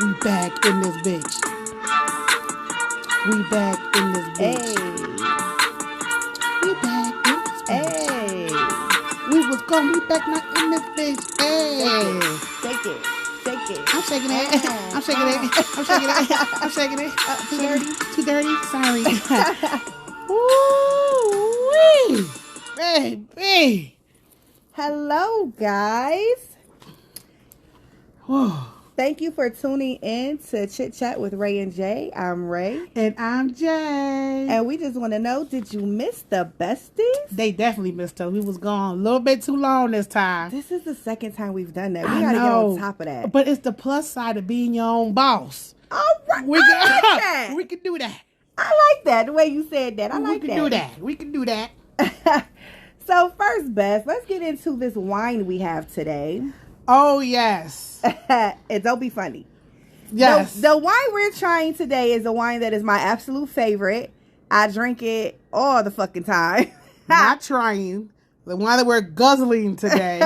We back in this bitch. We back in this bitch. Hey, We back in this bitch. hey, We was gonna be back not in this bitch. Hey. shake it, shake it. I'm shaking it. I'm shaking it. I'm shaking it. I'm shaking it. Too Shaking dirty. it. Too dirty. Sorry. Woo-wee. Baby. Hello, guys. Whew. Thank you for tuning in to Chit Chat with Ray and Jay. I'm Ray. And I'm Jay. And we just want to know, did you miss the besties? They definitely missed us. We was gone a little bit too long this time. This is the second time we've done that. We I got to get know. on top of that. But it's the plus side of being your own boss. All right. We I can, like that. we can do that. I like that, the way you said that. I like we that. can do that. We can do that. So first, Beth, let's get into this wine we have today. Oh, yes. And don't be funny. Yes. The wine we're trying today is a wine that is my absolute favorite. I drink it all the fucking time. Not trying. The one that we're guzzling today.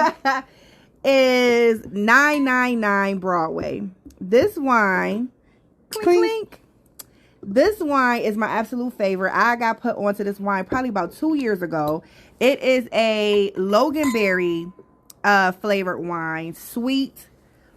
Is 999 Broadway. This wine, clink, clink. This wine is my absolute favorite. I got put onto this wine probably about 2 years ago. It is a Loganberry flavored wine, sweet,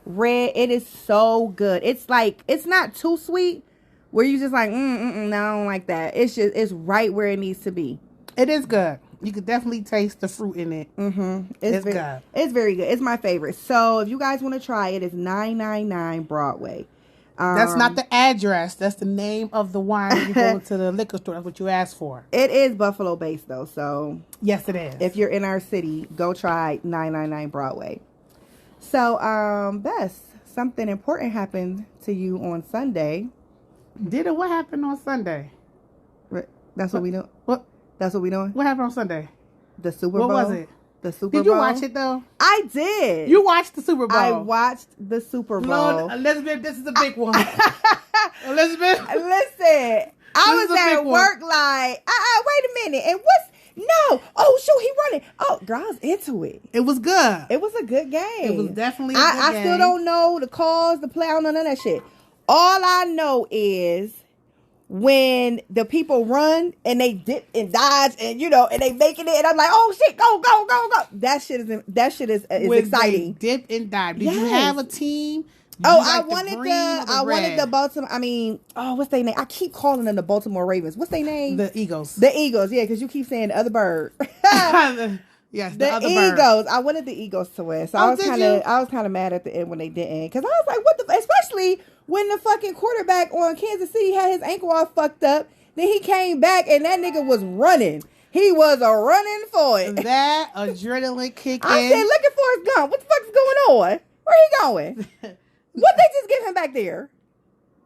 red. It is so good. It's like, it's not too sweet where you just like, no, I don't like that. It's right where it needs to be. It is good. You can definitely taste the fruit in it. It's very, good. It's very good. It's my favorite. So if you guys want to try it, it's 999 Broadway. That's not the address. That's the name of the wine when you go to the liquor store. That's what you asked for. It is Buffalo based though. So yes, it is. If you're in our city, go try 999 Broadway. So, Bess, something important happened to you on Sunday. Did it? What happened on Sunday? That's what we do. What? That's what we doing? What happened on Sunday? The Super Bowl. What was it? The Super Bowl. Did you watch it though? I did. You watched the Super Bowl. I watched the Super Bowl. Lord, Elizabeth, this is a big one. Elizabeth. Listen, I was at work like, wait a minute. And what's, no. Oh, shoot, he running. Oh, girl, I was into it. It was good. It was a good game. It was definitely a good game. I still don't know the calls, the play, I don't know none of that shit. All I know is when the people run and they dip and dodge and and they making it and I'm like, oh shit, go. That shit is exciting. They dip and dive. Did you have a team? I wanted the Baltimore. What's their name? I keep calling them the Baltimore Ravens. What's their name? The Eagles. The Eagles, yeah, because you keep saying the other bird. Yes, the other Eagles. bird. I wanted the Eagles to win, so I was kind of mad at the end when they didn't, because I was like, what the? Especially when the fucking quarterback on Kansas City had his ankle all fucked up. Then he came back and that nigga was running. He was running for it. That adrenaline kick I said, look at Forrest Gump. What the fuck is going on? Where he going? What they just give him back there?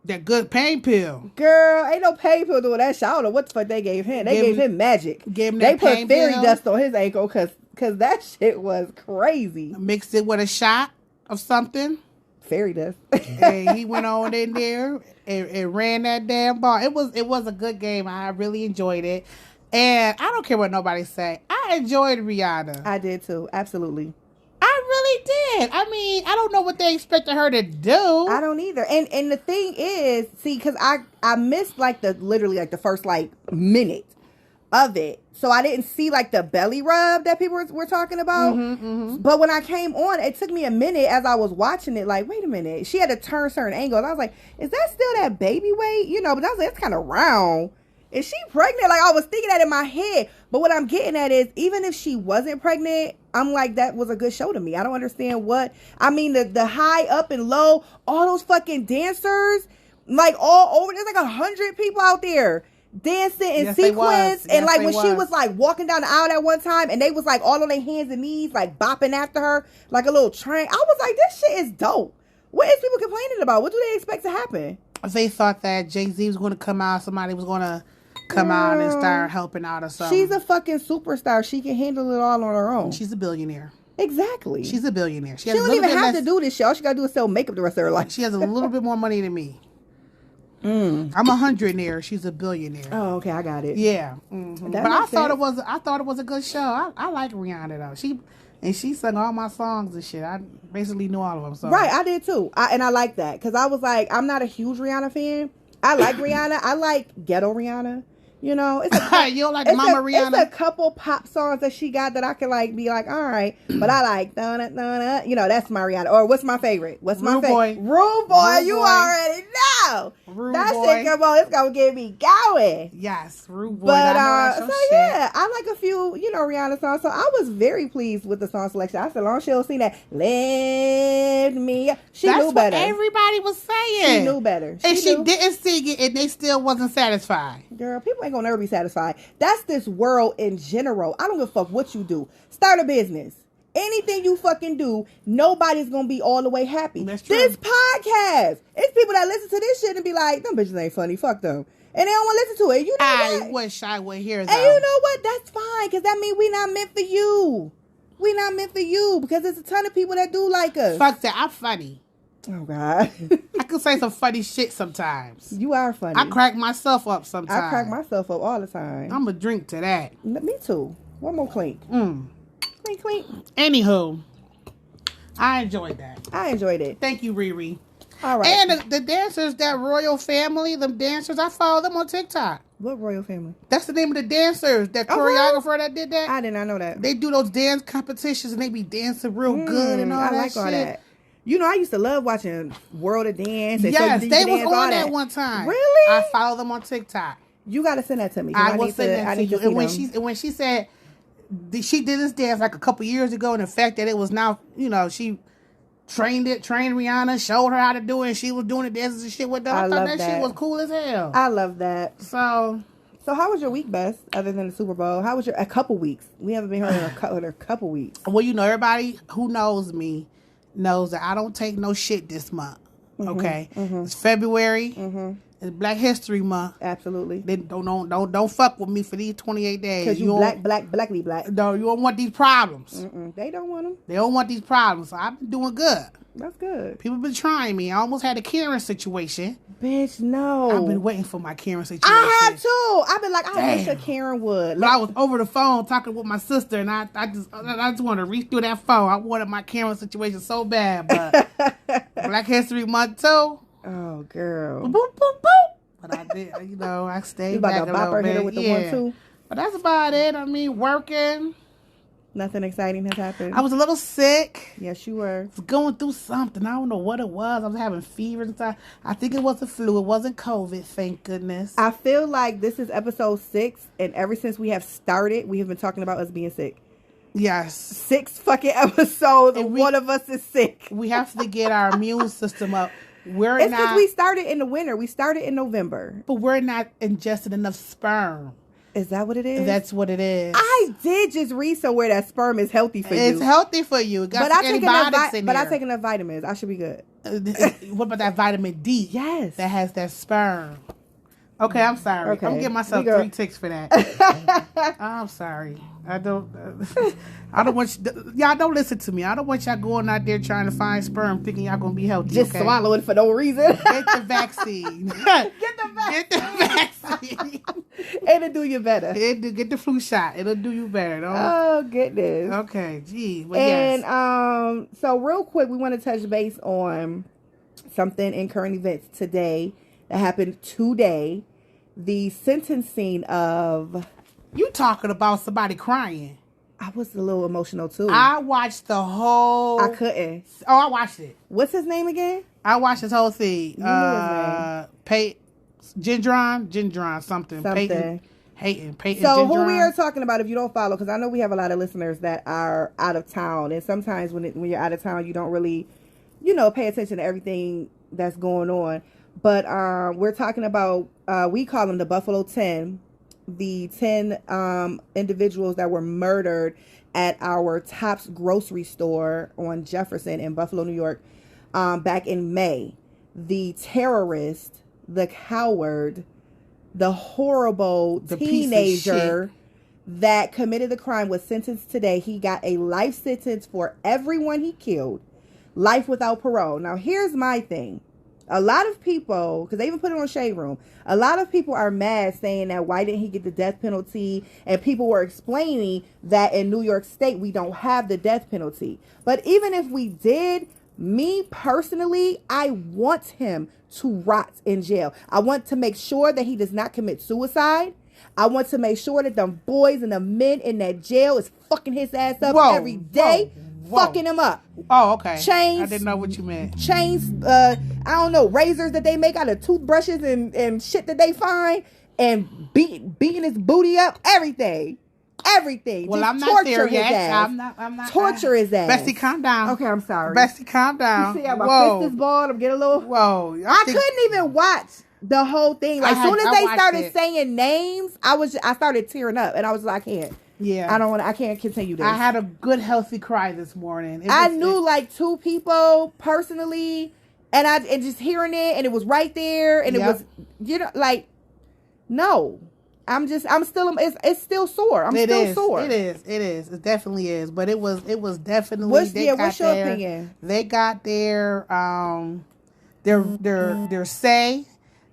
That good pain pill. Girl, ain't no pain pill doing that shit. I don't know what the fuck they gave him. They gave him magic. They put fairy dust on his ankle because that shit was crazy. Mixed it with a shot of something. Fairy dust. And he went on in there and ran that damn ball. It was a good game. I really enjoyed it. And I don't care what nobody say. I enjoyed Rihanna. I did too. Absolutely. I really did. I mean, I don't know what they expected her to do. I don't either. And the thing is, see, because I missed literally the first minute of it. So I didn't see the belly rub that people were talking about. But when I came on, it took me a minute as I was watching it. Like, wait a minute. She had to turn certain angles. I was like, is that still that baby weight? But I was like, it's kind of round. Is she pregnant? I was thinking that in my head. But what I'm getting at is, even if she wasn't pregnant, I'm like, that was a good show to me. I don't understand the high, up, and low, all those fucking dancers, all over. There's 100 people out there dancing in sequence. And when she was walking down the aisle at one time, and they was all on their hands and knees, bopping after her like a little train. I was like, this shit is dope. What is people complaining about? What do they expect to happen? They thought that Jay-Z was going to come out. Somebody was going to come out and start helping out or something. She's a fucking superstar. She can handle it all on her own. She's a billionaire. Exactly. She's a billionaire. She don't even have to do this shit. All she got to do is sell makeup the rest of her life. She has a little bit more money than me. I'm a hundredaire. She's a billionaire. Oh, okay, I got it. Yeah, but I thought it was a good show. I like Rihanna though. And she sung all my songs and shit. I basically knew all of them. So. Right, I did too. And I like that. Because I was like, I'm not a huge Rihanna fan. I like Rihanna. I like ghetto Rihanna. You know, You don't like Mama Rihanna? It's a couple pop songs that she got that I can like be like, all right, but I like you know, that's my Rihanna. Or what's my favorite? What's my favorite? Rude Boy. You already know. That shit, come on, it's gonna get me going. Yes, Rude Boy. But I know that's yeah, I like a few, you know, Rihanna songs. So I was very pleased with the song selection. I said, long she'll sing that, "Lift Me Up." She knew better. That's what everybody was saying. She knew better. She didn't sing it, and they still wasn't satisfied. Girl, people ain't gonna never be satisfied. That's this world in general. I don't give a fuck what you do. Start a business. Anything you fucking do, nobody's gonna be all the way happy. That's true. This podcast, it's people that listen to this shit and be like, them bitches ain't funny. Fuck them. And they don't want to listen to it. You know I wish I would hear that. And you know what? That's fine, because that means we not meant for you. We not meant for you, because there's a ton of people that do like us. Fuck that. I'm funny. Oh, God. I can say some funny shit sometimes. You are funny. I crack myself up sometimes. I crack myself up all the time. I'm a drink to that. Me too. One more clink. Clink, clink. Anywho, I enjoyed that. I enjoyed it. Thank you, Riri. All right. And the dancers, that Royal Family, them dancers, I follow them on TikTok. What Royal Family? That's the name of the dancers. That choreographer that did that. I did not know that. They do those dance competitions and they be dancing real good and all that like shit. all that. You know, I used to love watching World of Dance. And Yes, So they was dance, on that one time. Really? I follow them on TikTok. You got to send that to me. I will send that to you. And when when she said she did this dance like a couple years ago, and the fact that it was now, you know, she trained Rihanna, showed her how to do it, and she was doing the dances and shit with them. I thought that shit was cool as hell. I love that. So how was your week, Bess, other than the Super Bowl? How was a couple weeks? We haven't been heard in a couple weeks. Well, you know, everybody who knows me knows that I don't take no shit this month. Okay, it's February. It's Black History Month. Absolutely. Then don't fuck with me for these 28 days. Because you blackly black. No, you don't want these problems. They don't want them. They don't want these problems. So I've been doing good. That's good. People been trying me. I almost had a Karen situation. Bitch, no. I've been waiting for my Karen situation. I have too. I've been like, I wish a Karen would. But I was over the phone talking with my sister, and I just want to reach through that phone. I wanted my Karen situation so bad, but Black History Month too. Oh, girl. Boop, boop, boop. But I did, you know, I stayed back a little bit. With the 1-2. But that's about it. I mean, working. Nothing exciting has happened. I was a little sick. Yes, you were. I was going through something. I don't know what it was. I was having fever and stuff. I think it was the flu. It wasn't COVID, thank goodness. I feel like this is episode 6, and ever since we have started, we have been talking about us being sick. Yes. 6 fucking episodes, and one of us is sick. We have to get our immune system up. It's because we started in the winter. We started in November. But we're not ingesting enough sperm. Is that what it is? That's what it is. I did just read somewhere that sperm is healthy for you. It's healthy for you. It got some antibiotics in there. But I take enough vitamins. I should be good. What about that vitamin D? Yes. That has that sperm. Okay, I'm sorry. Okay. I'm giving myself 3 ticks for that. I'm sorry. I don't want y'all don't listen to me. I don't want y'all going out there trying to find sperm thinking y'all gonna be healthy. Just swallow it for no reason. Get the vaccine. Get the vaccine. And it'll do you better. Get the flu shot. It'll do you better. Don't... Oh, goodness. Okay, gee. Well, and yes. So real quick, we want to touch base on something in current events today that happened today. The sentencing of... You talking about somebody crying. I was a little emotional too. I watched the whole... I couldn't. Oh, I watched it. What's his name again? I watched his whole thing. You know his name. Gendron, something. Peyton. So who we are talking about, if you don't follow, because I know we have a lot of listeners that are out of town, and sometimes when you're out of town, you don't really, pay attention to everything that's going on. But we're talking about, we call them the Buffalo 10, the 10 individuals that were murdered at our Tops grocery store on Jefferson in Buffalo, New York, back in May. The terrorist, the coward, the horrible teenager that committed the crime was sentenced today. He got a life sentence for everyone he killed. Life without parole. Now, here's my thing. A lot of people, because they even put it on Shade Room, a lot of people are mad saying that why didn't he get the death penalty? And people were explaining that in New York State, we don't have the death penalty. But even if we did, me personally, I want him to rot in jail. I want to make sure that he does not commit suicide. I want to make sure that the boys and the men in that jail is fucking his ass up every day. Fucking him up. Oh, okay. Chains. I didn't know what you meant. Chains, I don't know, razors that they make out of toothbrushes and shit that they find, and beating his booty up, everything. Everything. Well, just I'm not there yet. I'm not. Torture his ass. Bestie, calm down. Okay, I'm sorry. Bestie, calm down. You see how my fist is balled? I'm getting a little. Whoa. I couldn't even watch the whole thing. Like, as soon as they started saying names, I started tearing up, and I was like, I can't. Yeah. I can't continue this. I had a good, healthy cry this morning. I knew like two people personally, and just hearing it, and it was right there, and it was, like, no. It's still sore. I'm still sore. It is. It definitely is. But it was definitely. What's your opinion? They got their say.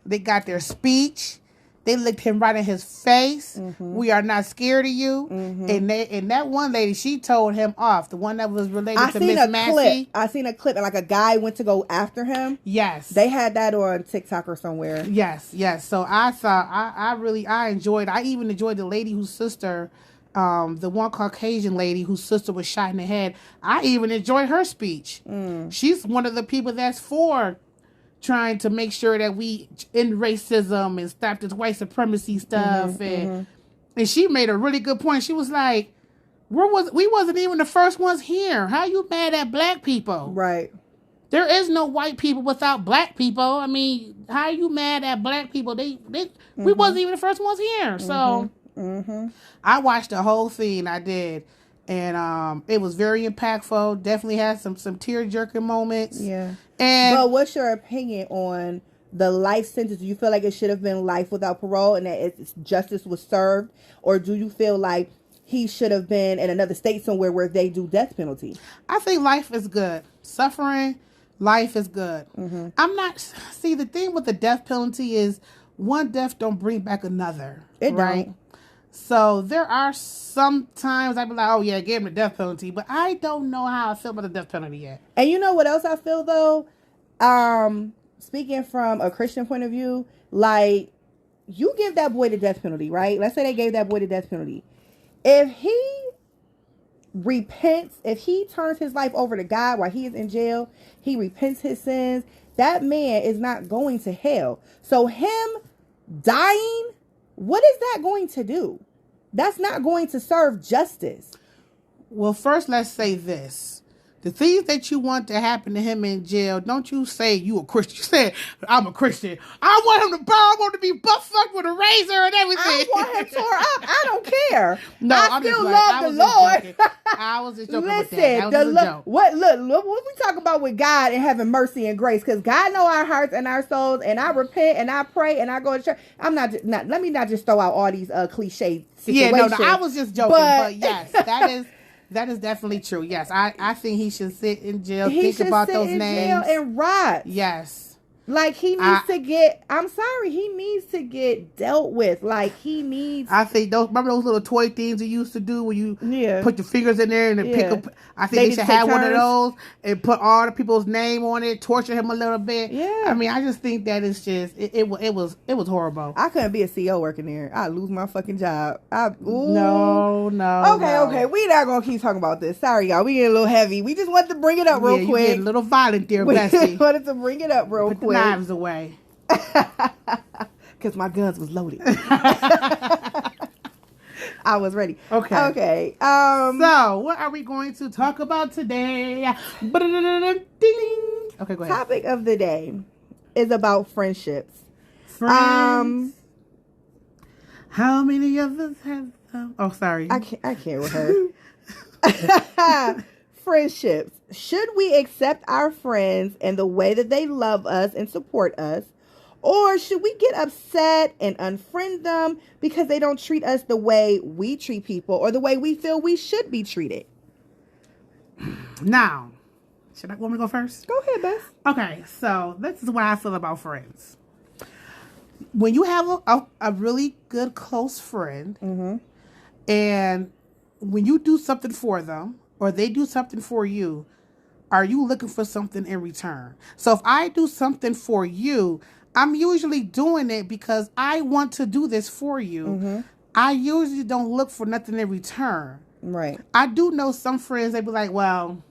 They got their speech. They looked him right in his face. Mm-hmm. We are not scared of you. Mm-hmm. And that one lady, she told him off. The one that was related to Miss Massey. I seen a clip, and like a guy went to go after him. Yes, they had that on TikTok or somewhere. Yes. So I enjoyed. I even enjoyed the lady whose sister, the one Caucasian lady whose sister was shot in the head. I even enjoyed her speech. She's one of the people that's for trying to make sure that we end racism and stop this white supremacy stuff. And she made a really good point. She was like, we wasn't even the first ones here. How you mad at black people? Right. There is no white people without black people. I mean, how are you mad at black people? We wasn't even the first ones here. So I watched the whole thing. I did. And it was very impactful. Definitely had some tear-jerking moments. Yeah. But what's your opinion on the life sentence? Do you feel like it should have been life without parole and that justice was served? Or do you feel like he should have been in another state somewhere where they do death penalty? I think life is good. Suffering, life is good. See, the thing with the death penalty is one death don't bring back another. It right? Don't. So there are some times I'd be like, oh yeah, give him the death penalty. But I don't know how I feel about the death penalty yet. And you know what else I feel though? Speaking from a Christian point of view, like, you give that boy the death penalty, right? Let's say they gave that boy the death penalty. If he repents, if he turns his life over to God while he is in jail, he repents his sins, that man is not going to hell. So him dying, what is that going to do? That's not going to serve justice. Well, first, let's say this. The things that you want to happen to him in jail, don't you say you a Christian. You say, I'm a Christian. I want him to burn. I want him to be butt-fucked with a razor and everything. I want him tore up. I don't care. No, I still love the Lord. I was just joking. Listen, with that. That was a joke. Look, what we talk about with God and having mercy and grace, because God know our hearts and our souls, and I repent and I pray and I go to church. I'm not let me not just throw out all these cliche situations. Yeah, no, I was just joking, but yes, that is definitely true. Yes, I think he should sit in jail. Think about those names jail and rot. Yes. Like, he needs to get, I'm sorry, he needs to get dealt with. Like, he needs. I think remember those little toy things you used to do when you put your fingers in there and then pick up. I think they should have one of those and put all the people's name on it, torture him a little bit. Yeah. I mean, I just think that it's just, it was horrible. I couldn't be a CEO working there. I'd lose my fucking job. No. Okay. We're not going to keep talking about this. Sorry, y'all. We get a little heavy. We just wanted to bring it up real quick. You get a little violent there, Bessie. We wanted to bring it up real quick. Put the knives away. Because my guns was loaded. I was ready. Okay. So, what are we going to talk about today? Ding. Okay, go ahead. Topic of the day is about friendships. Friends. How many of us have them? Oh, sorry. I can't with her. Friendships. Should we accept our friends and the way that they love us and support us? Or should we get upset and unfriend them because they don't treat us the way we treat people or the way we feel we should be treated? Now, Should I want me to go first? Go ahead, Bess. Okay, so this is what I feel about friends. When you have a really good close friend, Mm-hmm. and when you do something for them or they do something for you, are you looking for something in return? So if I do something for you, I'm usually doing it because I want to do this for you. Mm-hmm. I usually don't look for nothing in return. Right. I do know some friends, they be like, well,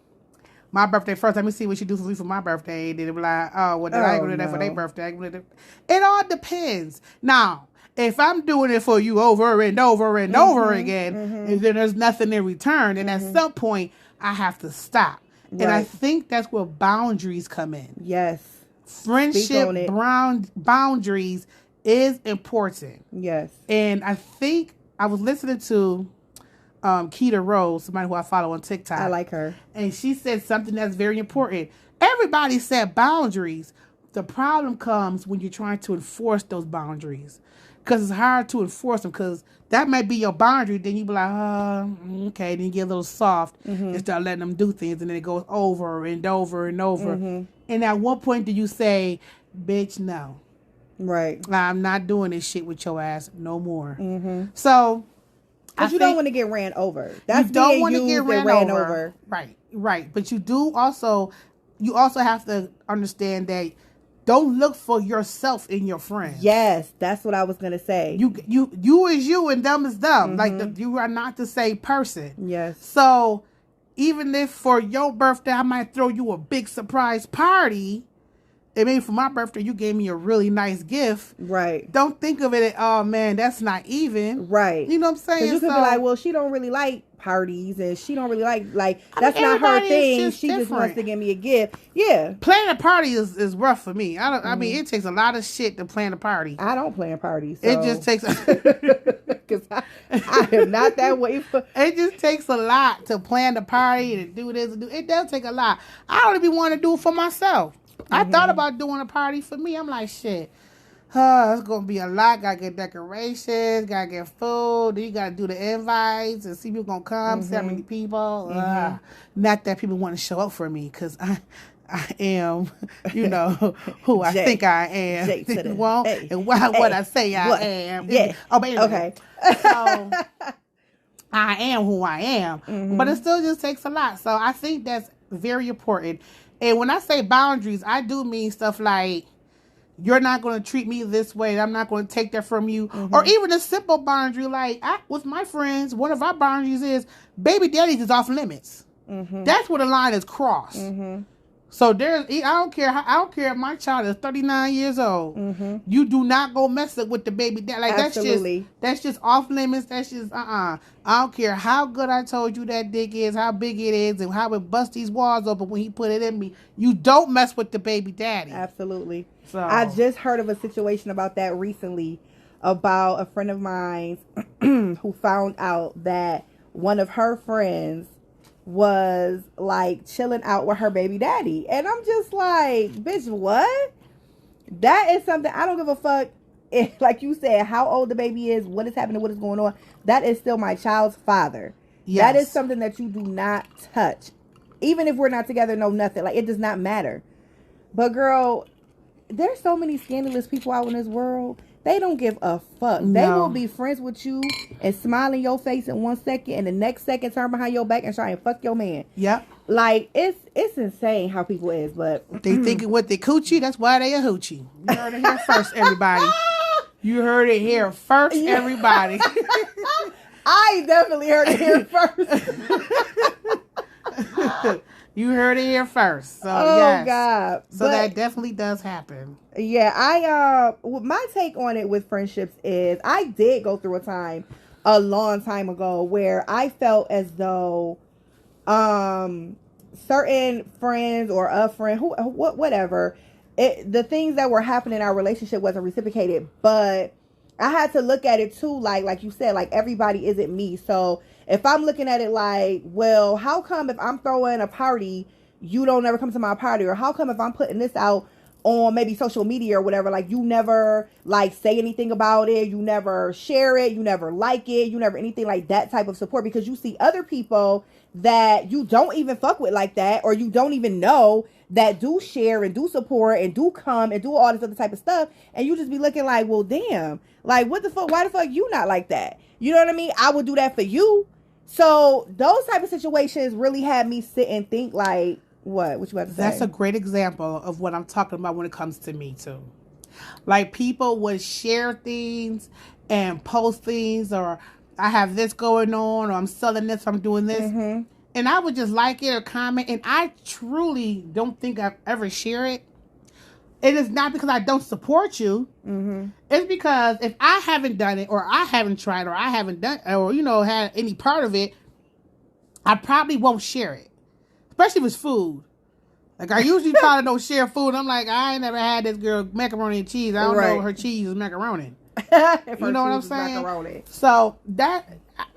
my birthday first, let me see what you do for me for my birthday. Then they be like, oh, well, then I ain't going to do that for their birthday. It all depends. Now, if I'm doing it for you over and over and over again, and then there's nothing in return, and at some point, I have to stop. Right. And I think that's where boundaries come in. Yes. Friendship boundaries is important. Yes. And I think I was listening to Keita Rose, somebody who I follow on TikTok. I like her. And she said something that's very important. Everybody set boundaries. The problem comes when you're trying to enforce those boundaries. Because it's hard to enforce them, because that might be your boundary. Then you be like, okay. Then you get a little soft and start letting them do things. And then it goes over and over and over. And at what point do you say, bitch, no. Right. I'm not doing this shit with your ass no more. So, because you don't want to get ran over. That's you don't want to get ran over. Right. But you also have to understand that don't look for yourself in your friends. Yes, that's what I was gonna say. You is you and them is them. Like you are not the same person. Yes. So even if for your birthday I might throw you a big surprise party, and maybe for my birthday you gave me a really nice gift. Right. Don't think of it as, oh man, that's not even. Right. You know what I'm saying? Because you could be like, well, she don't really like parties, and she don't really like that's not her thing. She just wants to give me a gift. Yeah. Planning a party is rough for me. I mean, it takes a lot of shit to plan a party. I don't plan parties. So. It just takes because I am not that way. It just takes a lot to plan the party and do this and do. It does take a lot. I don't even want to do it for myself. I thought about doing a party for me. I'm like, shit. It's going to be a lot. Got to get decorations. Got to get food. Then you got to do the invites and see who's going to come. See how many people. Not that people want to show up for me, because I am, who I think I am. Well, and what I say I am. Yeah. Oh, but anyway. Okay. So I am who I am. But it still just takes a lot. So I think that's very important. And when I say boundaries, I do mean stuff like, you're not going to treat me this way. I'm not going to take that from you. Or even a simple boundary, like with my friends, one of our boundaries is baby daddies is off limits. That's where the line is crossed. So I don't care if my child is 39 years old. You do not go mess up with the baby dad. Like Absolutely. that's just off limits. That's just I don't care how good I told you that dick is, how big it is, and how it busts these walls open when he put it in me. You don't mess with the baby daddy. Absolutely. So I just heard of a situation about that recently, about a friend of mine who found out that one of her friends was like chilling out with her baby daddy. And I'm just like, bitch, what? That is something I don't give a fuck if, like you said, how old the baby is, what is happening, what is going on. That is still my child's father. Yes. That is something that you do not touch. Even if we're not together, no nothing. Like, it does not matter. But girl, there's so many scandalous people out in this world. They don't give a fuck. No. They will be friends with you and smile in your face in 1 second, and the next second turn behind your back and try and fuck your man. Yep. Like, it's insane how people is, but they thinking what they coochie, that's why they a hoochie. You heard it here first, everybody. You heard it here first, everybody. I definitely heard it here first. You heard it here first. So yes. God. So that definitely does happen. Yeah, my take on it with friendships is I did go through a time a long time ago where I felt as though certain friends or a friend, whatever, the things that were happening in our relationship wasn't reciprocated, but I had to look at it too, like you said, like everybody isn't me. So if I'm looking at it like, well, how come if I'm throwing a party, you don't ever come to my party? Or how come if I'm putting this out, on maybe social media or whatever, like you never like say anything about it, you never share it, you never like it, you never anything like that type of support, because you see other people that you don't even fuck with like that, or you don't even know, that do share and do support and do come and do all this other type of stuff, and you just be looking like, well, damn, like what the fuck, why the fuck you not like that? You know what I mean? I would do that for you. So those type of situations really had me sit and think like, what you about to say? That's a great example of what I'm talking about when it comes to me too. Like, people would share things and post things, or I have this going on, or I'm selling this, I'm doing this. Mm-hmm. And I would just like it or comment, and I truly don't think I've ever share it. It is not because I don't support you. Mm-hmm. It's because if I haven't done it, or I haven't tried, or I haven't done, or had any part of it, I probably won't share it. Especially if it's food. Like, I usually probably don't share food. I'm like, I ain't never had this girl macaroni and cheese. I don't know her cheese is macaroni. You know what I'm saying? Macaroni. So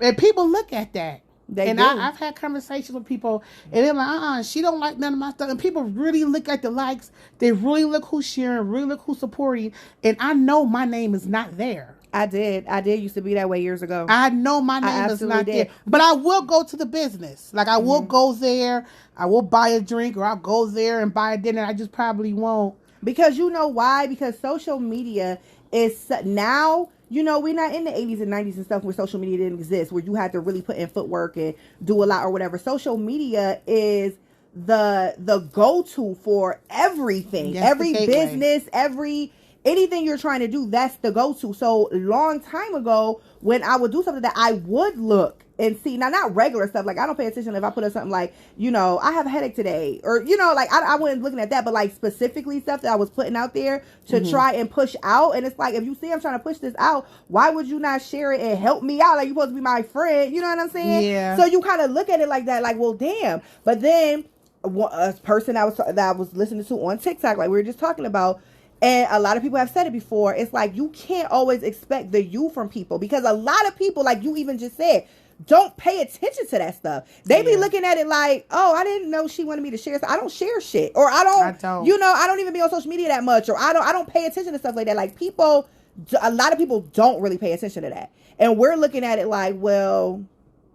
and people look at that. I've had conversations with people, and they're like, she don't like none of my stuff. And people really look at the likes. They really look who's sharing, really look who's supporting. And I know my name is not there. I did used to be that way years ago. I know my name is not there. But I will go to the business. Like, I will go there. I will buy a drink, or I'll go there and buy a dinner. I just probably won't. Because you know why? Because social media is now... we're not in the 80s and 90s and stuff where social media didn't exist, where you had to really put in footwork and do a lot or whatever. Social media is the go-to for everything. Yes, every business, anything you're trying to do, that's the go-to. So a long time ago, when I would do something that I would look and see, now not regular stuff, like I don't pay attention if I put up something like, I have a headache today, or, like I wasn't looking at that, but like specifically stuff that I was putting out there to try and push out. And it's like, if you see I'm trying to push this out, why would you not share it and help me out? Like, you're supposed to be my friend, you know what I'm saying? Yeah. So you kind of look at it like that, like, well, damn. But then a person that I was listening to on TikTok, like we were just talking about, and a lot of people have said it before, it's like, you can't always expect the you from people, because a lot of people, like you even just said, don't pay attention to that stuff. They be looking at it like, oh, I didn't know she wanted me to share. So I don't share shit, or I don't. I don't even be on social media that much, or I don't pay attention to stuff like that. Like, a lot of people don't really pay attention to that, and we're looking at it like, well,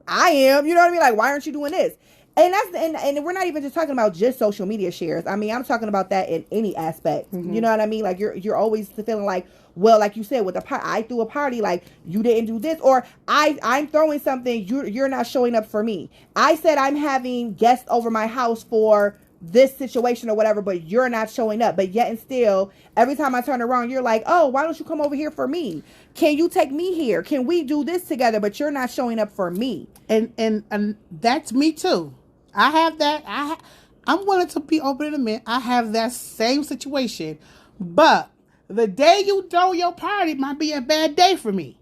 I am. You know what I mean? Like, why aren't you doing this? And and we're not even just talking about just social media shares. I mean, I'm talking about that in any aspect. Mm-hmm. You know what I mean? Like, you're always feeling like, well, like you said, with I threw a party, like you didn't do this, or I'm throwing something, you're not showing up for me. I said I'm having guests over my house for this situation or whatever, but you're not showing up. But yet and still, every time I turn around, you're like, oh, why don't you come over here for me? Can you take me here? Can we do this together? But you're not showing up for me. And that's me too. I have that. I'm willing to be open and admit I have that same situation. But the day you throw your party might be a bad day for me.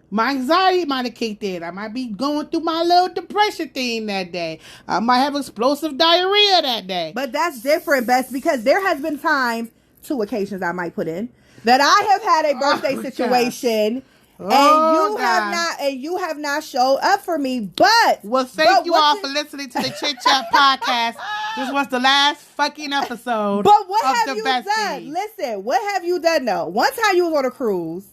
My anxiety might have kicked in. I might be going through my little depression thing that day. I might have explosive diarrhea that day. But that's different, Bess, because there has been times, 2 occasions I might put in, that I have had a birthday situation. And you have not showed up for me. But thank you all for listening to the Chit Chat podcast. This was the last fucking episode. But what have you done? Listen, what have you done though? One time you was on a cruise.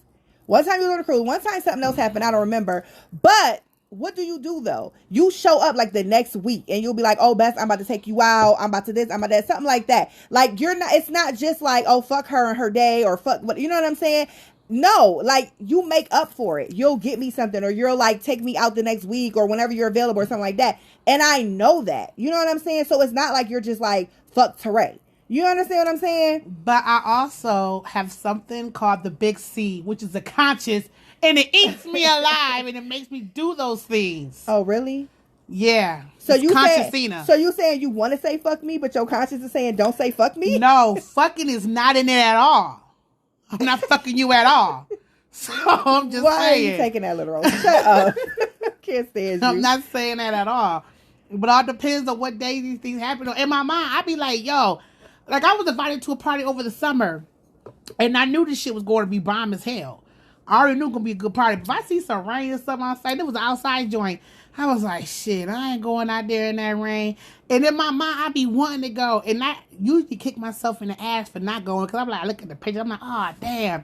One time something else happened. I don't remember. But what do you do though? You show up like the next week and you'll be like, oh, Bess, I'm about to take you out. I'm about to this, I'm about that, something like that. Like, it's not just like, oh, fuck her and her day, or fuck what, you know what I'm saying? No, like, you make up for it. You'll get me something, or you're like, take me out the next week, or whenever you're available, or something like that. And I know that. You know what I'm saying? So it's not like you're just like, fuck Teray. You understand what I'm saying? But I also have something called the Big C, which is a conscience, and it eats me alive, and it makes me do those things. Oh, really? Yeah. So you saying you want to say fuck me, but your conscience is saying don't say fuck me? No, fucking is not in it at all. I'm not fucking you at all. So I'm just saying. Why are you taking that literal? Shut up. Can't stand you. I'm not saying that at all. But all depends on what day these things happen. In my mind, I'd be like, yo, like I was invited to a party over the summer, and I knew this shit was going to be bomb as hell. I already knew it was going to be a good party. But if I see some rain or something outside, it was an outside joint, I was like, shit, I ain't going out there in that rain. And in my mind, I be wanting to go. And I usually kick myself in the ass for not going. Because I'm like, I look at the picture. I'm like, oh, damn.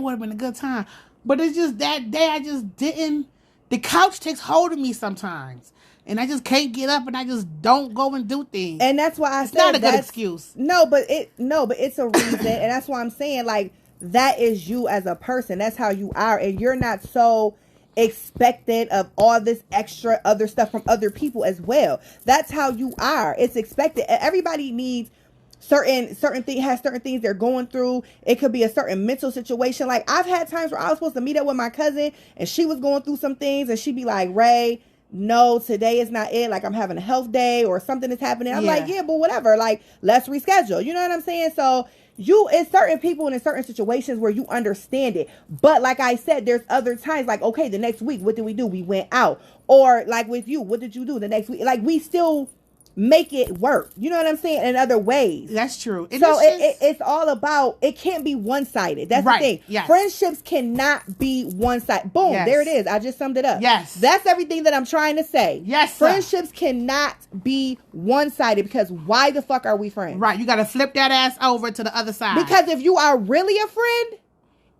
Would have been a good time. But it's just that day I just didn't. The couch takes hold of me sometimes. And I just can't get up and I just don't go and do things. And that's why I said it's not a good excuse. No, but it's a reason. And that's why I'm saying, like, that is you as a person. That's how you are. And you're not so expected of all this extra other stuff from other people as well. That's how you are. It's expected. Everybody needs certain things they're going through. It could be a certain mental situation. Like, I've had times where I was supposed to meet up with my cousin and she was going through some things and she'd be like, Ray, no, today is not it. Like, I'm having a health day or something is happening. I'm like, yeah, but whatever. Like, let's reschedule. You know what I'm saying? So it's certain people and in certain situations where you understand it. But like I said, there's other times like, okay, the next week, what did we do? We went out. Or like with you, what did you do the next week? Like, we still make it work. You know what I'm saying? In other ways. That's true. And so it's all about, it can't be one-sided. That's the thing. Yes. Friendships cannot be one-sided. Boom. Yes. There it is. I just summed it up. Yes. That's everything that I'm trying to say. Yes. Friendships cannot be one-sided, because why the fuck are we friends? Right. You got to flip that ass over to the other side. Because if you are really a friend,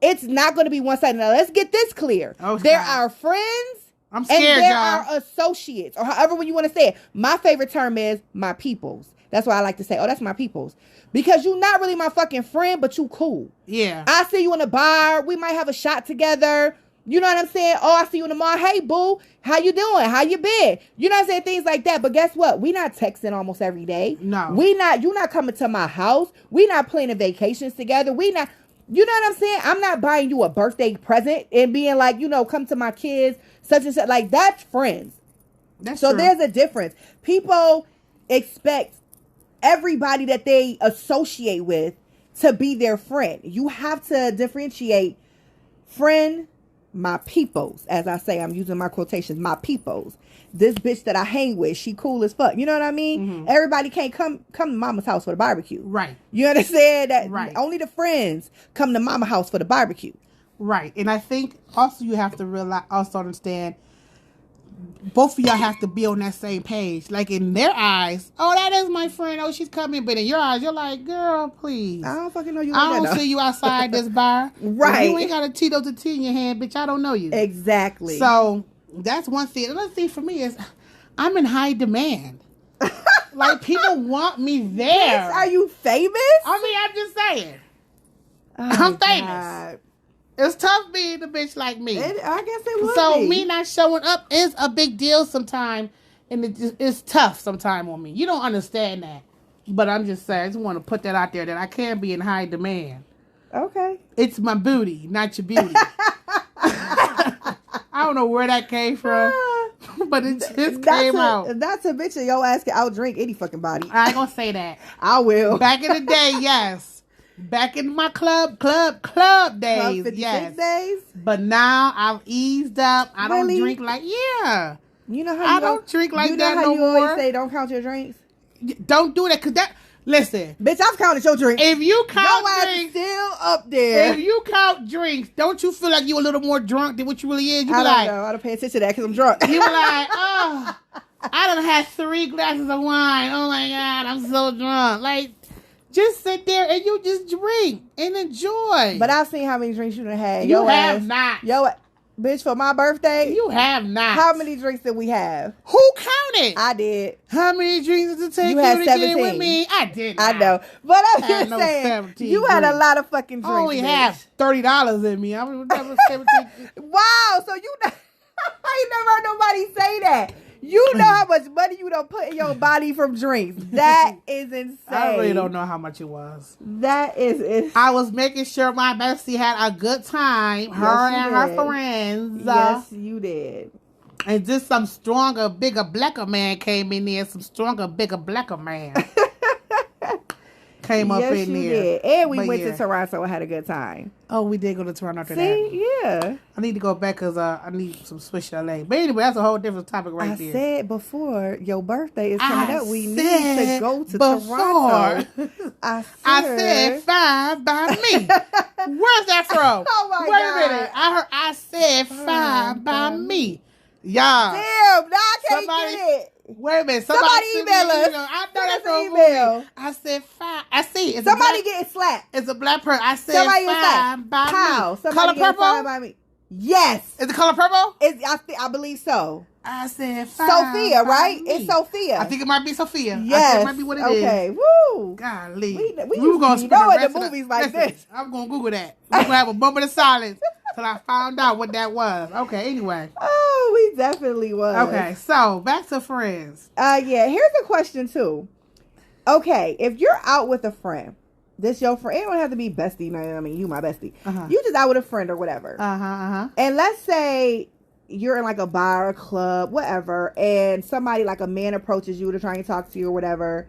it's not going to be one-sided. Now, let's get this clear. Okay. There are friends. I'm scared, and there y'all. are associates, or however you want to say it. My favorite term is my peoples. That's why I like to say, oh, that's my peoples. Because you're not really my fucking friend, but you cool. Yeah. I see you in a bar. We might have a shot together. You know what I'm saying? Oh, I see you in the mall. Hey, boo. How you doing? How you been? You know what I'm saying? Things like that. But guess what? We not texting almost every day. No. You're not coming to my house. We not planning vacations together. We not... You know what I'm saying? I'm not buying you a birthday present and being like, come to my kids, such and such. Like, that's friends. That's so true. There's a difference. People expect everybody that they associate with to be their friend. You have to differentiate friend, my peoples. As I say, I'm using my quotations, my peoples. This bitch that I hang with, she cool as fuck. You know what I mean? Mm-hmm. Everybody can't come to mama's house for the barbecue. Right. You understand that? Right. Only the friends come to mama's house for the barbecue. Right. And I think also you have to understand, both of y'all have to be on that same page. Like, in their eyes, oh, that is my friend. Oh, she's coming. But in your eyes, you're like, girl, please. I don't fucking know you. I don't see you outside this bar. Right. If you ain't got a Tito to tea in your hand, bitch, I don't know you. Exactly. So that's one thing. Another thing for me is I'm in high demand. Like, people want me there. Yes, are you famous? I mean, I'm just saying. Oh, I'm famous. God. It's tough being a bitch like me. I guess it would So be. me not showing up is a big deal sometimes, and it's tough sometimes on me. You don't understand that. But I'm just saying, I just want to put that out there that I can be in high demand. Okay. It's my booty, not your beauty. I don't know where that came from, but it just came out. That's a bitch of your ass can outdrink any fucking body. I ain't gonna say that. I will. Back in the day, yes. Back in my club days, yes. Days? But now I've eased up. I don't Really? drink like, yeah. You know how I don't drink like that no more. You know how you always say don't count your drinks? Don't do that, because that, listen. Bitch, I've counted your drinks. If you count your drinks. ass still up there. If you count drinks, don't you feel like you a little more drunk than what you really is? You be I like, don't know. I don't pay attention to that because I'm drunk. You be like, oh, I done had 3 glasses of wine. Oh my God, I'm so drunk. Like, just sit there and you just drink and enjoy. But I've seen how many drinks you done had. You have not. Bitch, for my birthday. You have not. How many drinks did we have? Who counted? I did. How many drinks did it take you had to 17. get with me? I did not. I know. But I'm I just no saying, 17 you had a drinks. lot of fucking drinks. I only have $30 in me. I was never 17. Wow. So you I ain't never heard nobody say that. You know how much money you don't put in your body from drinks. That is insane. I really don't know how much it was. That is insane. I was making sure my bestie had a good time. Her and her friends. Yes, you did. And just some stronger, bigger, blacker man came in there. Some stronger, bigger, blacker man came up in there. Did. And we went to Toronto and had a good time. Oh, we did go to Toronto after that. See? Yeah. I need to go back because I need some Swiss Chalet. But anyway, that's a whole different topic there. I said before, your birthday is coming up. We need to go to Toronto. I said 5 by me. Where's that from? Oh my God. Wait a minute. I said 5 by me. Yeah. Damn, now I can't get it. Wait a minute. Somebody email us. I know that's an email. I said fine. I see. Somebody getting slapped. It's a black person. I said somebody fine by How? me. Somebody Color purple? By me. Yes. Is it color purple? I believe so. I said fine. Sophia, right? It's Sophia. I think it might be Sophia. Yes. I think it might be what it is. Okay. Woo. Golly. We were going to know in the movies like this. I'm going to Google that. We're going to have a moment of silence till I found out what that was. Okay, anyway. Oh, we definitely was. Okay, so back to friends. Yeah, here's a question too. Okay, if you're out with a friend, this your friend, it don't have to be bestie, you know what I mean? You my bestie. You just out with a friend or whatever. And let's say you're in like a bar or club, whatever, and somebody like a man approaches you to try and talk to you or whatever.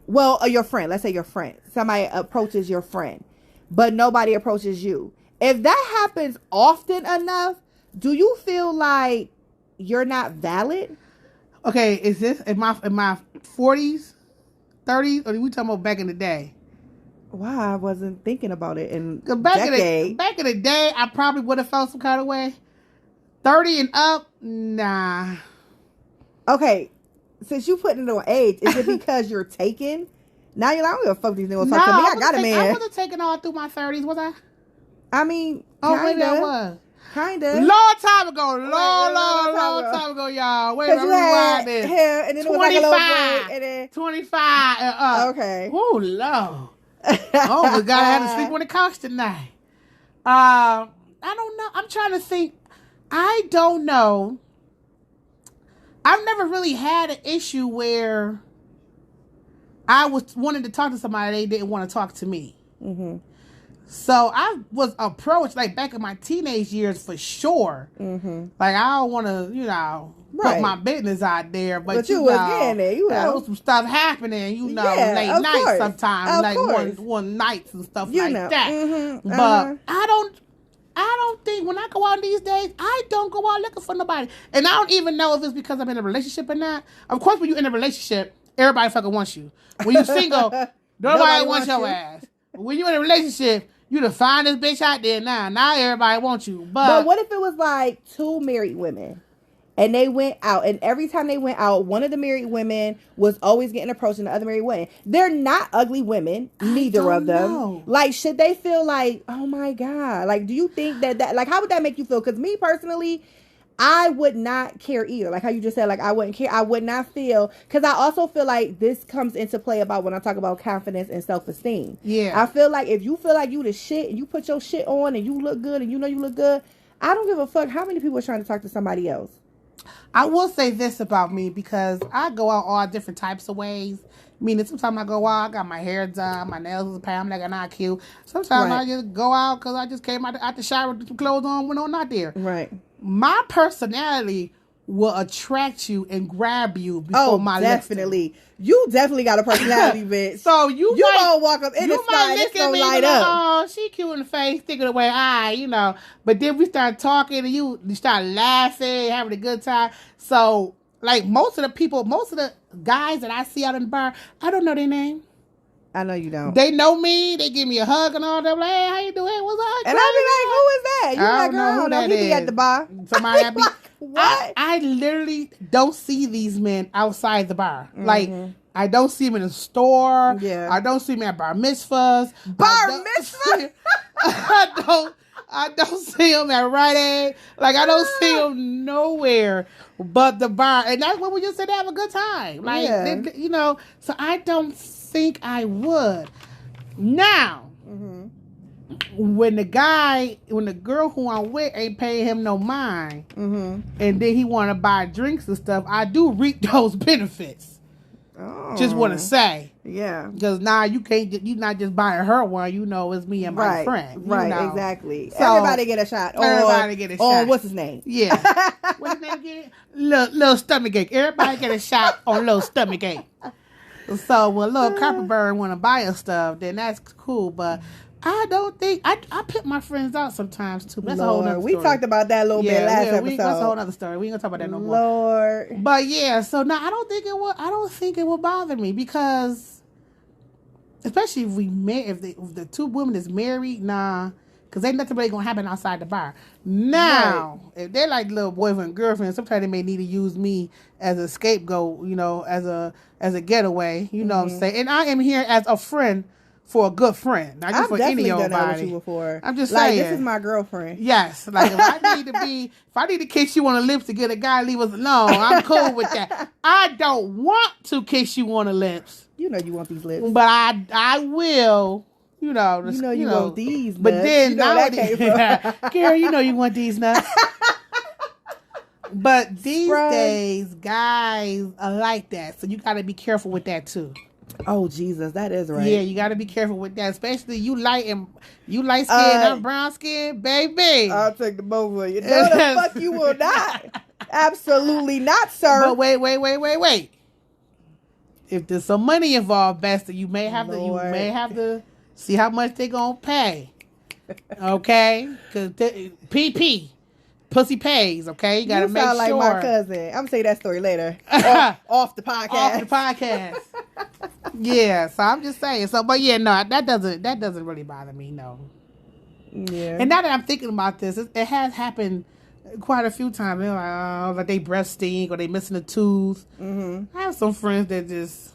Well, your friend, let's say your friend. Somebody approaches your friend, but nobody approaches you. If that happens often enough, do you feel like you're not valid? Okay, is this in my 40s, 30s, or are we talking about back in the day? Wow, I wasn't thinking about it back in the day, I probably would have felt some kind of way. 30 and up, nah. Okay, since you putting it on age, is it because you're taken? Now you're like, I don't give a fuck these niggas talk to me. I got a man. I wasn't taken all through my 30s, was I? I mean, maybe I was. Kinda. Long time ago. Long time ago, y'all. Wait, let me rewind this. Hair, and then 25. It was like a little break, and then 25 and up. Okay. Oh, Lord. Oh, we gotta have to sleep on the couch tonight. I don't know. I'm trying to think. I don't know. I've never really had an issue where I was wanting to talk to somebody, they didn't want to talk to me. So I was approached like back in my teenage years for sure. Like I don't want to, put my business out there, but you was getting there. There was some stuff happening, late nights sometimes, like one nights and stuff like that. But I don't think when I go out these days, I don't go out looking for nobody. And I don't even know if it's because I'm in a relationship or not. Of course, when you're in a relationship, everybody fucking wants you. When you're single, nobody wants your ass. When you're in a relationship, you the finest bitch out there now. Now everybody wants you. But what if it was like two married women and they went out, and every time they went out, one of the married women was always getting approached and the other married women? They're not ugly women, neither of them. Know. Like, should they feel like, oh my God? Like, do you think that like, how would that make you feel? Because me personally, I would not care either. Like how you just said, like I wouldn't care. I would not feel, because I also feel like this comes into play about when I talk about confidence and self-esteem. Yeah. I feel like if you feel like you the shit and you put your shit on and you look good and you know you look good, I don't give a fuck how many people are trying to talk to somebody else. I will say this about me, because I go out all different types of ways. Meaning, sometimes I go out, I got my hair done, my nails is painted, I'm like an IQ. Sometimes I just go out because I just came out the shower with some clothes on, went on out there. Right. My personality will attract you and grab you before my definitely. Lipstick. You definitely got a personality, bitch. So you gonna walk up in the spot and it's gonna light up. Oh, she cute in the face, thinking away eye, But then we start talking and you start laughing, having a good time. So, like most of the guys that I see out in the bar, I don't know their name. I know you don't. They know me. They give me a hug and all that. Like, hey, how you doing? What's up? And I be like, who is that? You like, girl, I don't know. He be at the bar. Somebody I be. What? I literally don't see these men outside the bar. Like, I don't see them in the store. Yeah. I don't see them at bar mitzvahs. I don't see them at Rite Aid. Like, I don't see them nowhere but the bar. And that's when we just sit there have a good time. Like, so I don't think I would. Now, when the girl who I'm with ain't paying him no mind, and then he want to buy drinks and stuff, I do reap those benefits. Oh. Just want to say. Yeah. Because now you're not just buying her one, it's me and my friend. Right, exactly. So, everybody get a shot. On what's his name? Yeah. What's his name again? Little stomach ache. Everybody get a shot on little stomach ache. So when little Copperberg want to buy us stuff, then that's cool. But I don't think I put my friends out sometimes too. That's a whole other story. We talked about that a little bit last episode. That's a whole other story. We ain't gonna talk about that no more. Lord. But yeah, so now I don't think it will bother me, because especially if the two women is married, Because ain't nothing really going to happen outside the bar. Now, if they're like little boyfriend and girlfriend, sometimes they may need to use me as a scapegoat, you know, as a getaway. You know what I'm saying? And I am here as a friend for a good friend. Not just I've for definitely any old done that body. with you before. I'm just like, saying. This is my girlfriend. Yes. Like, if I need to kiss you on the lips to get a guy, leave us alone. I'm cool with that. I don't want to kiss you on the lips. You know you want these lips. But I will, you know. You want these nuts. But then, you know that came from. Girl, you know you want these nuts. But these days, guys are like that. So you got to be careful with that, too. Oh, Jesus, that is right. Yeah, you got to be careful with that. Especially you light skin, I'm brown skin, baby. I'll take the both of you. No, the fuck you will not. Absolutely not, sir. But wait. If there's some money involved, Bester, you may have to see how much they're going to pay. Okay? Because PP. Pussy pays, okay? You got to make sure. You sound like my cousin. I'm going to say that story later. off the podcast. Off the podcast. Yeah, so I'm just saying. So, but yeah, no, that doesn't really bother me, no. Yeah. And now that I'm thinking about this, it has happened quite a few times. They're like they breath stink or they missing a tooth. Mm-hmm. I have some friends that just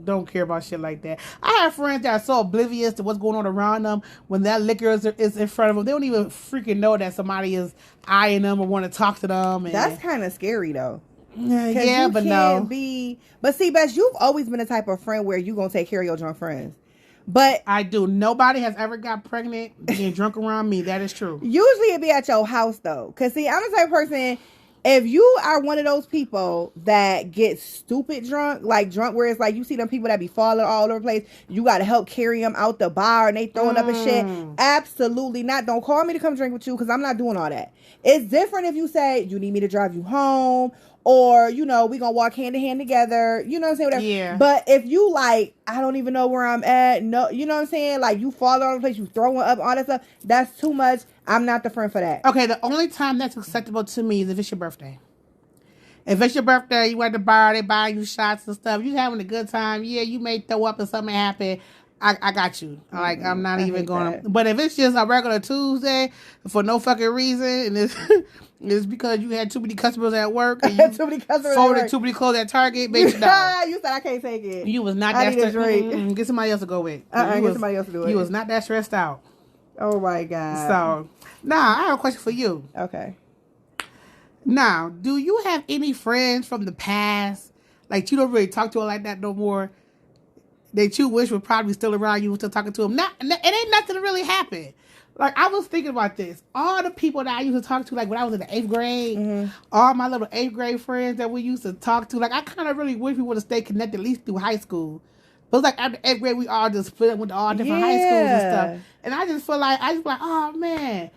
don't care about shit like that. I have friends that are so oblivious to what's going on around them when that liquor is in front of them. They don't even freaking know that somebody is eyeing them or want to talk to them. And that's kind of scary, though. Yeah, but no. But see, Bess, you've always been the type of friend where you gonna take care of your drunk friends. But I do. Nobody has ever got pregnant being drunk around me. That is true. Usually it be at your house, though. Because, see, I'm the type of person, if you are one of those people that get stupid drunk, like drunk where it's like you see them people that be falling all over the place, you got to help carry them out the bar and they throwing up and shit. Absolutely not. Don't call me to come drink with you because I'm not doing all that. It's different if you say, you need me to drive you home, or, you know, we gonna walk hand in hand together. You know what I'm saying? Whatever. Yeah. But if you like, I don't even know where I'm at. No, you know what I'm saying? Like, you fall all over the place, you throwing up, all that stuff. That's too much. I'm not the friend for that. Okay, the only time that's acceptable to me is if it's your birthday. If it's your birthday, you at the bar, they buying you shots and stuff, you having a good time. Yeah, you may throw up and something happen. I got you. Like, I'm not even going to. But if it's just a regular Tuesday for no fucking reason, and it's because you had too many customers at work, and you too many customers folded too many clothes at Target, bitch, no. You said I can't take it. You was not I that need a drink. Get somebody else to go with. Get somebody else to do it. You was not that stressed out. Oh my God. So, now, I have a question for you. Okay. Now, do you have any friends from the past, like you don't really talk to her like that no more, that you wish were probably still around, you were still talking to them? It ain't nothing really happened. Like, I was thinking about this. All the people that I used to talk to, like when I was in the 8th grade, all my little 8th grade friends that we used to talk to, like, I kind of really wish we would have stayed connected at least through high school. But it's like after 8th grade, we all just split up with all different high schools and stuff. And I just feel like, oh man,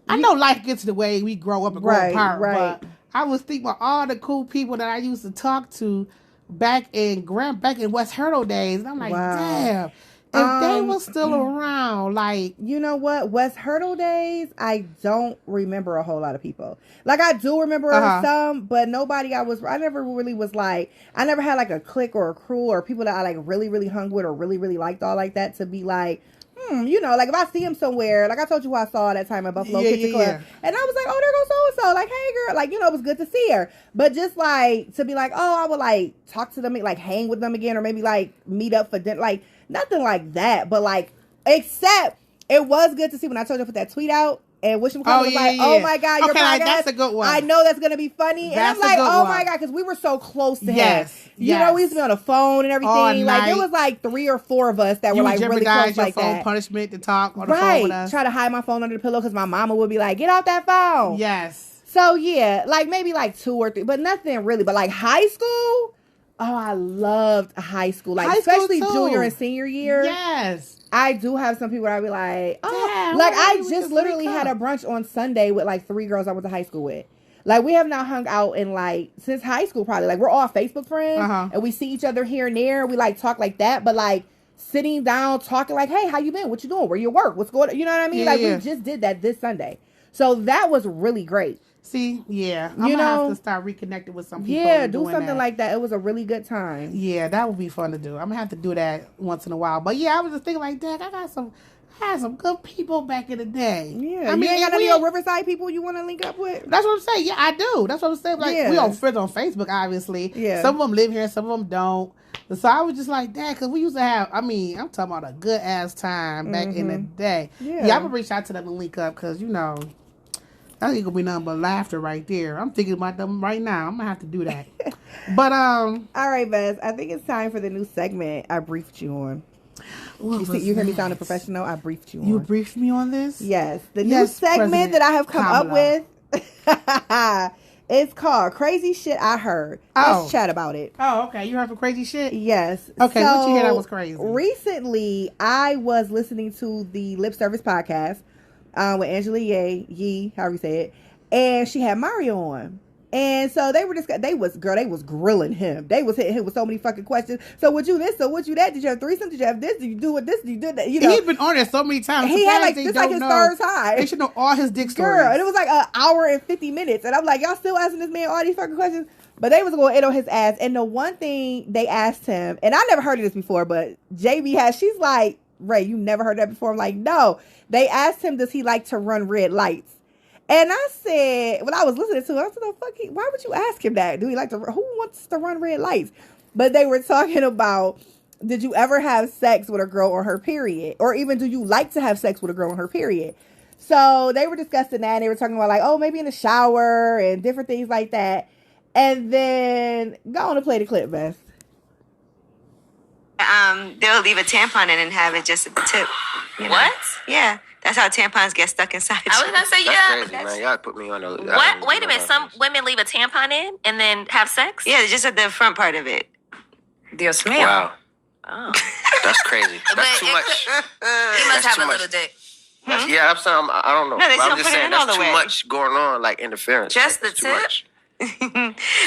I know life gets in the way, we grow up and grow apart, but I was thinking about all the cool people that I used to talk to back in West Hurdle days, and I'm like, damn, if they were still around, like, you know what, West Hurdle days, I don't remember a whole lot of people. Like, I do remember some, but nobody I never really was like, I never had like a clique or a crew or people that I like really, really hung with or really, really liked all like that to be like, you know, like if I see him somewhere, like I told you who I saw that time at Buffalo Kitchen Club, and I was like, oh, there goes so-and-so, like, hey girl, like, you know, it was good to see her. But just like to be like, oh, I would like talk to them, like hang with them again, or maybe like meet up for dinner, like nothing like that. But like, except it was good to see when I told you to put that tweet out. And Wisham was like, oh my God, your podcast. That's a good one. I know that's going to be funny. That's and I'm like, oh my God, because we were so close to him. You know, we used to be on the phone and everything. Like, there was like 3 or 4 of us that were like really close like that. Phone punishment to talk on the phone with us. Try to hide my phone under the pillow because my mama would be like, get off that phone. Yes. So yeah, like maybe like 2 or 3, but nothing really. But like high school, oh, I loved high school. Like especially junior and senior year. Yes. I do have some people where I be like, oh, like I just literally had a brunch on Sunday with like 3 girls I went to high school with. Like, we have not hung out in like since high school probably. Like, we're all Facebook friends and we see each other here and there. We like talk like that, but like sitting down talking like, hey, how you been? What you doing? Where you work? What's going on? You know what I mean? We just did that this Sunday, so that was really great. See, I'm gonna have to start reconnecting with some people. Yeah, do something like that. It was a really good time. Yeah, that would be fun to do. I'm gonna have to do that once in a while. But yeah, I was just thinking like, Dad, I had some good people back in the day. Yeah, I mean, you ain't got any old Riverside people you want to link up with? That's what I'm saying. Yeah, I do. That's what I'm saying. Like, we on friends on Facebook, obviously. Yeah. Some of them live here, some of them don't. So I was just like, Dad, because we used to have, I'm talking about a good ass time back in the day. Yeah, I'm going to reach out to them and link up because, I think it's going to be nothing but laughter right there. I'm thinking about them right now. I'm going to have to do that. But, all right, Bess, I think it's time for the new segment I briefed you on. You heard me sounding professional? I briefed you on. You briefed me on this? Yes. The new segment that I have come up with. It's called Crazy Shit I Heard. Let's chat about it. Oh, okay. You heard some crazy shit? Yes. Okay, so what you hear that was crazy? Recently, I was listening to the Lip Service podcast with Angela Yee, however you say it, and she had Mario on. And so they was grilling him. They was hitting him with so many fucking questions. So would you this? So would you that? Did you have threesome? Did you have this? Did you do it this? Did you do that? He's been on there so many times. He had this like his third time. They should know all his dick stories. Girl, and it was like an hour and 50 minutes. And I'm like, y'all still asking this man all these fucking questions? But they was going in on his ass. And the one thing they asked him, and I never heard of this before, but JB has, she's like, Ray, you never heard that before? I'm like, no. They asked him, does he like to run red lights? And I said, when I was listening to it, I said, "Oh fuck, why would you ask him that? Do he like to? Who wants to run red lights?" But they were talking about, did you ever have sex with a girl on her period, or even do you like to have sex with a girl on her period? So they were discussing that, and they were talking about like, oh, maybe in the shower and different things like that. And then go on to play the clip, Beth. They'll leave a tampon in and have it just at the tip. What? Yeah. That's how tampons get stuck inside. I was gonna say, that's crazy, man. Y'all put me on a... What? Wait a minute. Some women leave a tampon in and then have sex? Yeah, just at the front part of it. Dios mío. Wow. Oh. That's crazy. That's too much. He must have a little dick. Yeah, I'm saying, I don't know. No, I'm just saying that's too much going on, like interference. Just the tip?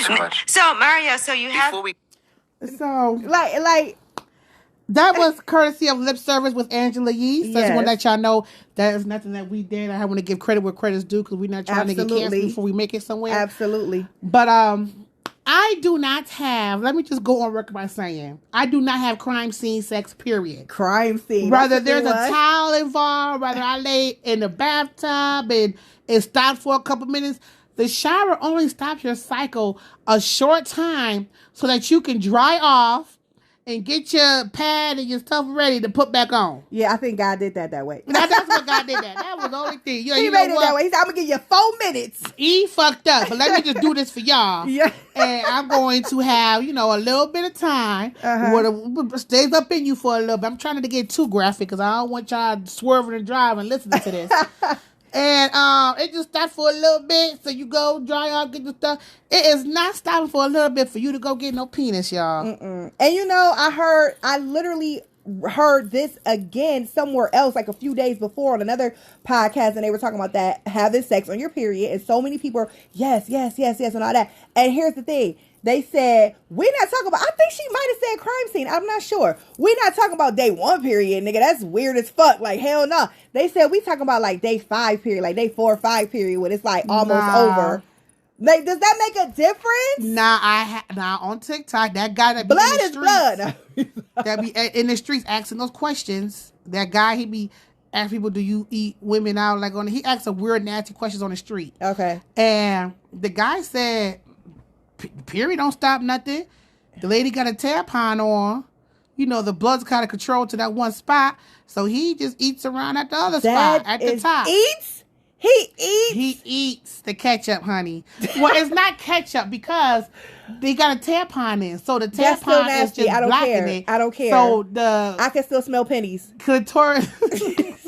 Too much. So, Mario, so you have... So, like... That was courtesy of Lip Service with Angela Yee. So I just want to let y'all know that is nothing that we did. I want to give credit where credit's due because we're not trying to get canceled before we make it somewhere. Absolutely. But I do not have, let me just go on record by saying, I do not have crime scene sex, period. Crime scene. Whether there's a towel involved, whether I lay in the bathtub and it stops for a couple minutes, the shower only stops your cycle a short time so that you can dry off and get your pad and your stuff ready to put back on. Yeah, I think God did that way. That's what God did that. That was the only thing. He made it that way. He said, I'm going to give you 4 minutes. He fucked up. But let me just do this for y'all. Yeah. And I'm going to have, a little bit of time. Where it stays up in you for a little bit. I'm trying to get too graphic because I don't want y'all swerving and driving listening to this. And it just stopped for a little bit. So you go dry off, get your stuff. It is not stopping for a little bit for you to go get no penis, y'all. Mm-mm. And I literally heard this again somewhere else like a few days before on another podcast, and they were talking about that, having sex on your period. And so many people are, yes, and all that. And here's the thing. They said, we're not talking about, I think she might have said crime scene. I'm not sure. We're not talking about day 1 period, nigga. That's weird as fuck. Like, hell no. They said we talking about like day 5 period, like day 4 or 5 period when it's like almost over. Like, does that make a difference? Nah, on TikTok, that guy that be blood in the is streets, blood. that be in the streets asking those questions. That guy, he be asking people, do you eat women out? Like he asks some weird, nasty questions on the street. Okay. And the guy said, period don't stop nothing. The lady got a tampon on. The blood's kind of controlled to that one spot. So he just eats around at the other spot, at the top. He eats the ketchup, honey. Well, it's not ketchup because they got a tampon in. So the tampon is just blocking it. I don't care. So I can still smell pennies. Clitoris.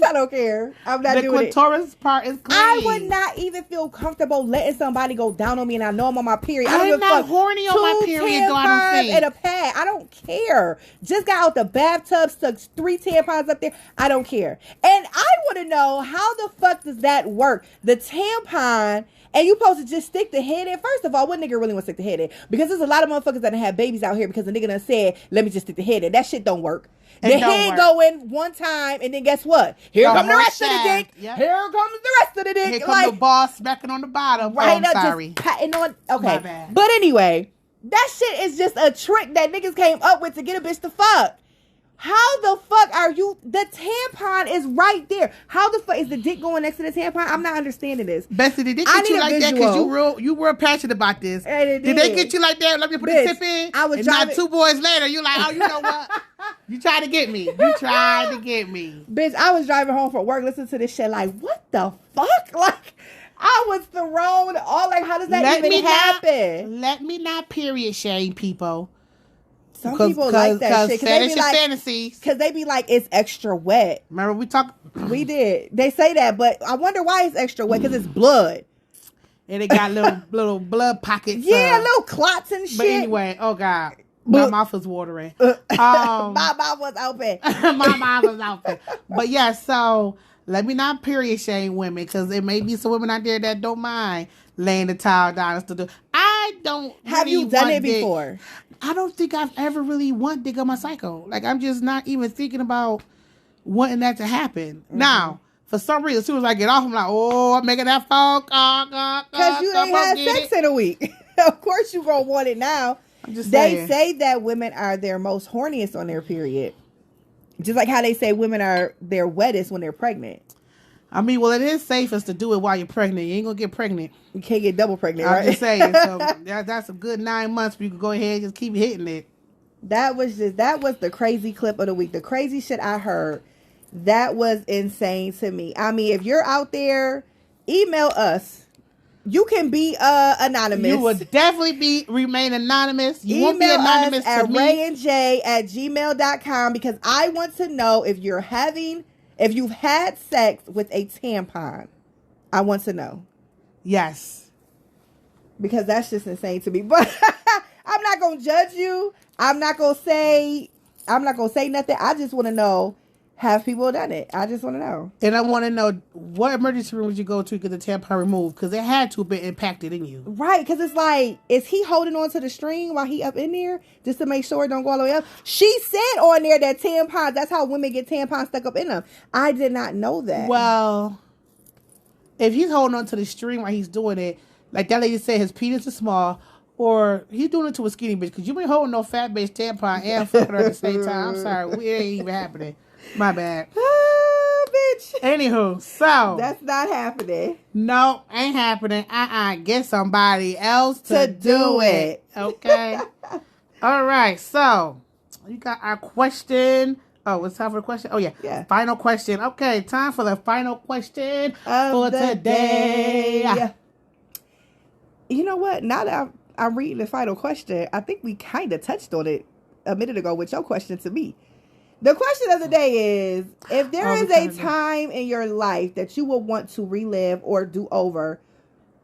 I don't care. I'm not doing it. The clitoris part is clean. I would not even feel comfortable letting somebody go down on me and I know I'm on my period. I'm not horny on my period, though, I don't think. And a pad. I don't care. Just got out the bathtub, stuck 3 tampons up there. I don't care. And I want to know, how the fuck does that work? The tampon, and you supposed to just stick the head in. First of all, what nigga really want to stick the head in? Because there's a lot of motherfuckers that have babies out here because the nigga done said, let me just stick the head in. That shit don't work. The head go in one time, and then guess what? Here comes the rest of the dick. Yep. Here comes the rest of the dick. Here comes the ball smacking on the bottom. Right, I'm sorry. Just patting on. Okay. But anyway, that shit is just a trick that niggas came up with to get a bitch to fuck. How the fuck are you? The tampon is right there. How the fuck is the dick going next to the tampon? I'm not understanding this. Bessie, did they get you like that because you were passionate about this? Did they get you like that? Let me put the tip in. I was driving. Now 2 boys later, you like, oh, you know what? You tried to get me. You tried to get me. Bitch, I was driving home from work, listening to this shit like, what the fuck? Like, I was thrown all like, how does that even happen? Let me not period shame people. Some people like that shit. Because they fantasies. Because they be like, it's extra wet. Remember we talked? We did. They say that, but I wonder why it's extra wet. Because it's blood. And it got little blood pockets. Yeah, little clots and shit. But anyway, oh God. My mouth was watering. My mouth was open. My mouth was open. But yeah, so let me not period shame women. Because there may be some women out there that don't mind laying the towel down and stuff. I don't. Have you done it before? I don't think I've ever really want dick on my cycle. Like, I'm just not even thinking about wanting that to happen. Mm-hmm. Now, for some reason, as soon as I get off, I'm like, oh, I'm making that phone call. Because you ain't had sex in a week. Of course you gonna want it now. I'm just saying. They say that women are their most horniest on their period. Just like how they say women are their wettest when they're pregnant. I mean, well, it is safest to do it while you're pregnant. You ain't gonna get pregnant. You can't get double pregnant, right? I'm just saying. So that's a good 9 months. You can go ahead and just keep hitting it. That was the crazy clip of the week. The crazy shit I heard. That was insane to me. I mean, if you're out there, email us. You can be anonymous. You would definitely remain anonymous. You won't be anonymous us to me. at rayandj@gmail.com because I want to know if you've had sex with a tampon. I want to know. Yes. Because that's just insane to me. But I'm not going to judge you. I'm not going to say nothing. I just want to know, have people done it? I just want to know. And I want to know, what emergency room did you go to to get the tampon removed? Because it had to have been impacted in you. Right, because it's like, is he holding on to the string while he up in there just to make sure it don't go all the way up? She said on there that tampons, that's how women get tampons stuck up in them. I did not know that. Well, if he's holding on to the string while he's doing it, like that lady said, his penis is small, or he's doing it to a skinny bitch, because you ain't holding no fat-based tampon and fucking her at the same time. I'm sorry, it ain't even happening. My bad. Bitch. Anywho, so that's not happening. No, ain't happening. Get somebody else to do it. Okay. All right. So you got our question. Oh, it's time for the question. Oh yeah. Final question. Okay, time for the final question for today. You know what? Now that I'm reading the final question, I think we kind of touched on it a minute ago with your question to me. The question of the day is, if there is a time in your life that you would want to relive or do over,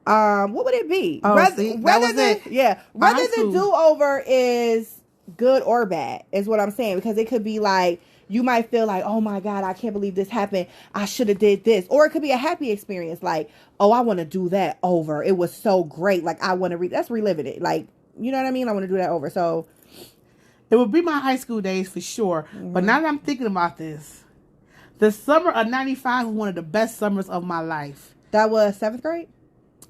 what would it be? Whether the do-over is good or bad, is what I'm saying. Because it could be like, you might feel like, oh my God, I can't believe this happened. I should have did this. Or it could be a happy experience. Like, oh, I want to do that over. It was so great. Like, I want to that's reliving it. Like, you know what I mean? I want to do that over. So it would be my high school days for sure. Mm-hmm. But now that I'm thinking about this, the summer of 95 was one of the best summers of my life. That was 7th grade?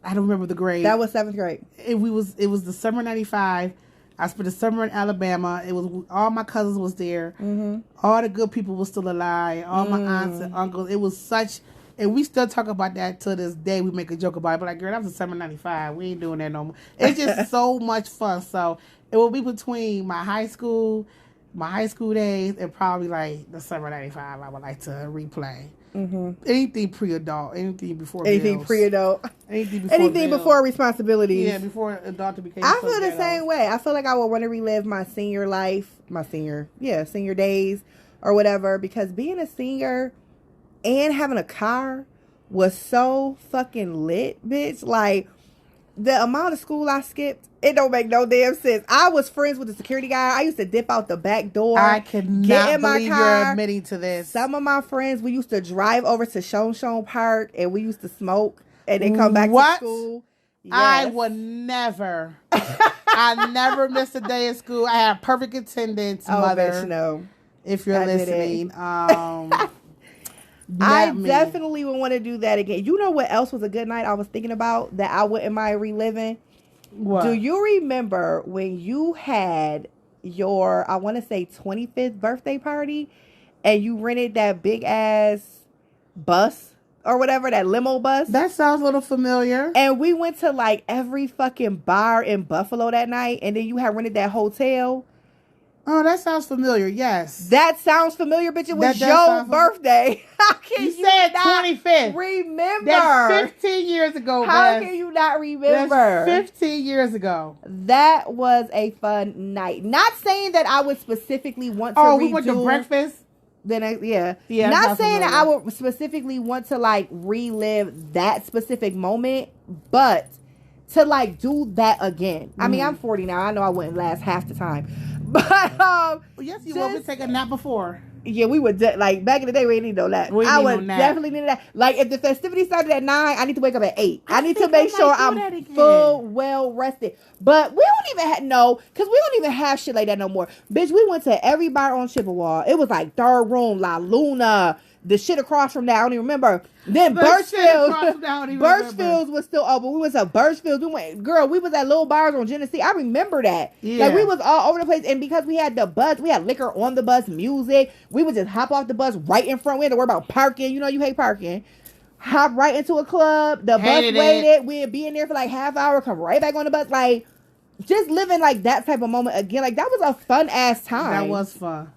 I don't remember the grade. That was 7th grade. It was the summer of 95. I spent the summer in Alabama. It was all my cousins was there. Mm-hmm. All the good people were still alive. All my aunts and uncles. It was such, and we still talk about that to this day. We make a joke about it. But like, girl, that was the summer of 95. We ain't doing that no more. It's just so much fun. So it will be between my high school days, and probably like the summer of 95. I would like to replay. Mm-hmm. Anything pre-adult, anything before bills. Pre-adult, anything before responsibilities. Yeah, before adult became. I feel the same way. I feel like I would want to relive my senior days or whatever, because being a senior and having a car was so fucking lit, bitch. Like, the amount of school I skipped, it don't make no damn sense. I was friends with the security guy. I used to dip out the back door. I cannot believe you're admitting to this. Some of my friends, we used to drive over to Shoshone Park and we used to smoke and then come back to school. Yes. I would never. I never missed a day of school. I had perfect attendance, mother. Bitch, no. If you're listening. I definitely would want to do that again. You know what else was a good night I was thinking about that I wouldn't mind reliving? What? Do you remember when you had your, I want to say 25th birthday party, and you rented that big ass bus or whatever, that limo bus. That sounds a little familiar. And we went to like every fucking bar in Buffalo that night, and then you had rented that hotel. Oh, that sounds familiar. Yes. That sounds familiar, bitch. It was your birthday. How can you said not 25th. remember? That's 15 years ago, How can you not remember? That's 15 years ago. That was a fun night. Not saying that I would specifically want to we went to breakfast? Yeah. Not saying that I would specifically want to like relive that specific moment, but to like do that again. I mean, I'm 40 now. I know I wouldn't last half the time. But yes, you will. We take a nap before. Yeah, we would like back in the day. We didn't need no nap. I would definitely need that. Like if the festivities started at 9, I need to wake up at 8. I need to make sure I'm full, well rested. But we don't even because we don't even have shit like that no more. Bitch, we went to every bar on Chippewa. It was like Third Room, La Luna, the shit across from that. I don't even remember. Then Birchfields was still open. We went to Birchfields. We was at little bars on Genesee. I remember that. Yeah. Like we was all over the place. And because we had the bus, we had liquor on the bus, music. We would just hop off the bus right in front. We had to worry about parking. You know, you hate parking. Hop right into a club. The bus waited. We'd be in there for like half hour. Come right back on the bus. Like just living like that type of moment again. Like that was a fun ass time. That was fun.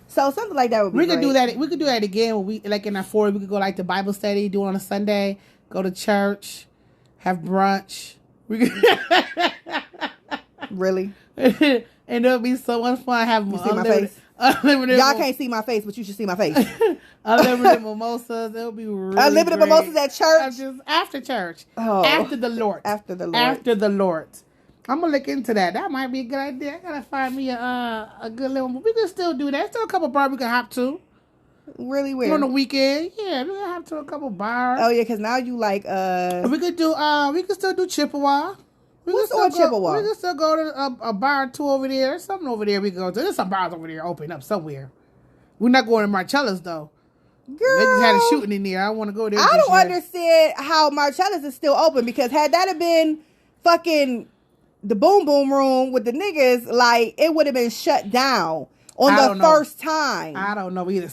So something like that would be We could do that. We could do that again. When we like in our 40s, we could go like to Bible study, do it on a Sunday, go to church, have brunch. We could really, and it'll be so much fun. Have you see my face? Y'all can't see my face, but you should see my face. Unlimited mimosas. It'll be really unlimited great. Mimosas at church. Just after church. Oh, after the Lord. After the Lord. After the Lord. I'm gonna look into that. That might be a good idea. I gotta find me a good little. We can still do that. Still a couple bars we can hop to. Really weird. On the weekend, yeah, we can hop to a couple bars. Oh yeah, because now you like We could do. We can still do Chippewa. What's on Chippewa? We can still go to a bar or two over there. There's something over there we can go to. There's some bars over there open up somewhere. We're not going to Marcella's though. Girl, they just had a shooting in there. I want to go there. I don't understand how Marcella's is still open, because had that have been fucking the Boom Boom Room with the niggas, like it would have been shut down on the first time. I don't know either.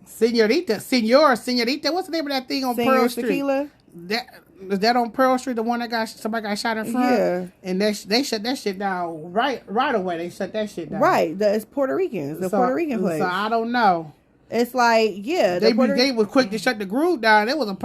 Senorita, what's the name of that thing on Pearl Street? Tequila? Is that on Pearl Street, the one that somebody got shot in front? Yeah. And they shut that shit down right away. They shut that shit down. Right. It's Puerto Ricans. The Puerto Rican place. So I don't know. It's like, yeah. They were quick to shut the Groove down. There was a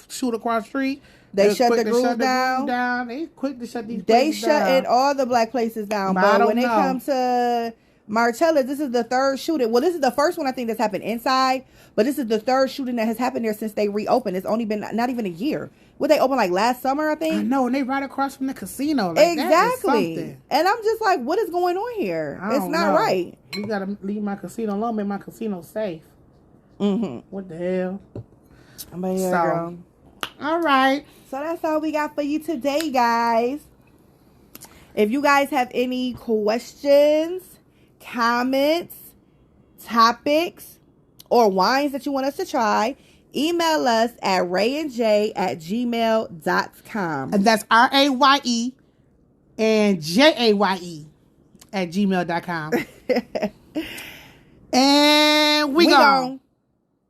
shoot across the street. They shut the Groove down. They quick to shut these places down. They shutting all the black places down. But when it comes to Marcella, this is the third shooting. Well, this is the first one I think that's happened inside. But this is the third shooting that has happened there since they reopened. It's only been not even a year. Would they open like last summer, I think? I know, and they right across from the casino. Like, exactly. And I'm just like, what is going on here? It's not right. You got to leave my casino alone, make my casino safe. Mm-hmm. What the hell? But yeah, girl. All right. So that's all we got for you today, guys. If you guys have any questions, comments, topics, or wines that you want us to try, email us at rayandj@gmail.com. And that's RAYE and JAYE at gmail.com. And we gone.